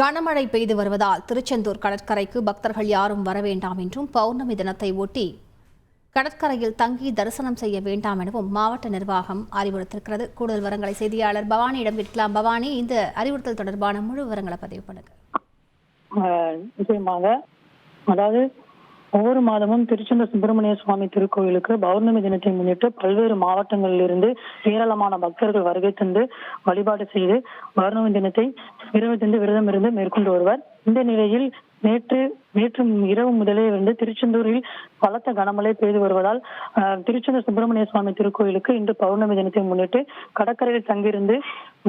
கனமழை பெய்து வருவதால் திருச்செந்தூர் கடற்கரைக்கு பக்தர்கள் யாரும் வர வேண்டாம் என்றும் பௌர்ணமி தினத்தை ஒட்டி கடற்கரையில் தங்கி தரிசனம் செய்ய வேண்டாம் எனவும் மாவட்ட நிர்வாகம் அறிவுறுத்திருக்கிறது. கூடுதல் விவரங்களை செய்தியாளர் பவானியிடம் கேட்கலாம். பவானி, இந்த அறிவுறுத்தல் தொடர்பான முழு விவரங்களை பதிவு பண்ணுங்க. நிச்சயமாக, அதாவது ஒவ்வொரு மாதமும் திருச்செந்தூர் சுப்பிரமணிய சுவாமி திருக்கோயிலுக்கு பௌர்ணமி தினத்தை முன்னிட்டு பல்வேறு மாவட்டங்களில் இருந்து ஏராளமான பக்தர்கள் வருகை தந்து வழிபாடு செய்து பௌர்ணமி தினத்தை விரதம் இருந்து மேற்கொண்டு வருவர். இந்த நிலையில் நேற்று இரவு முதலே திருச்செந்தூரில் பலத்த கனமழை பெய்து வருவதால் திருச்செந்தூர் சுப்பிரமணிய சுவாமி திருக்கோயிலுக்கு இன்று பௌர்ணமி தினத்தை முன்னிட்டு கடற்கரையில் தங்கியிருந்து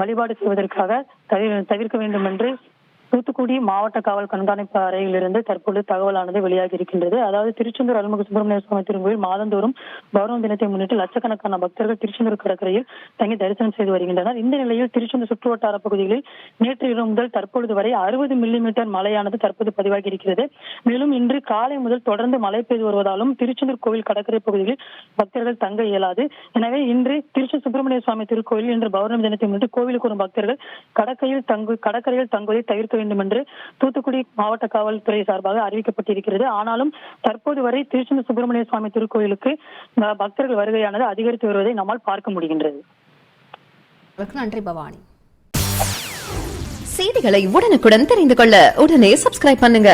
வழிபாடு செய்வதற்காக தவிர்க்க வேண்டும் என்று தூத்துக்குடி மாவட்ட காவல் கண்காணிப்பு அறையிலிருந்து தற்போது தகவலானது வெளியாகி இருக்கின்றது. அதாவது திருச்செந்தூர் அருள்மிகு சுப்பிரமணிய சுவாமி திருக்கோயில் மாதந்தோறும் பௌர்ணமி தினத்தை முன்னிட்டு லட்சக்கணக்கான பக்தர்கள் திருச்செந்தூர் கடற்கரையில் தங்கி தரிசனம் செய்து வருகின்றனர். இந்த நிலையில் திருச்செந்தூர் சுற்றுவட்டார பகுதிகளில் நேற்று இரவு முதல் தற்பொழுது வரை 60 மில்லிமீட்டர் மழையானது தற்போது பதிவாகி இருக்கிறது. மேலும் இன்று காலை முதல் தொடர்ந்து மழை பெய்து வருவதாலும் திருச்செந்தூர் கோவில் கடற்கரை பகுதிகளில் பக்தர்கள் தங்க இயலாது. எனவே இன்று திருச்செந்தூர் சுப்பிரமணிய சுவாமி திருக்கோயிலில் இன்று பௌர்ணமி தினத்தை முன்னிட்டு கோவிலுக்கு வரும் பக்தர்கள் கடற்கரையில் தங்குவதை தவிர்க்க வேண்டும் என்று தூத்துக்குடி மாவட்ட காவல்துறை சார்பாக அறிவிக்கப்பட்டிருக்கிறது. ஆனாலும் தற்போது வரை திருச்செந்தூர் சுப்பிரமணிய சுவாமி திருக்கோயிலுக்கு பக்தர்கள் வருகையானது அதிகரித்து வருவதை நம்மால் பார்க்க முடிகின்றது. நன்றி பவானி. செய்திகளை உடனுக்குடன் தெரிந்து கொள்ள உடனே சப்ஸ்கிரைப் பண்ணுங்க.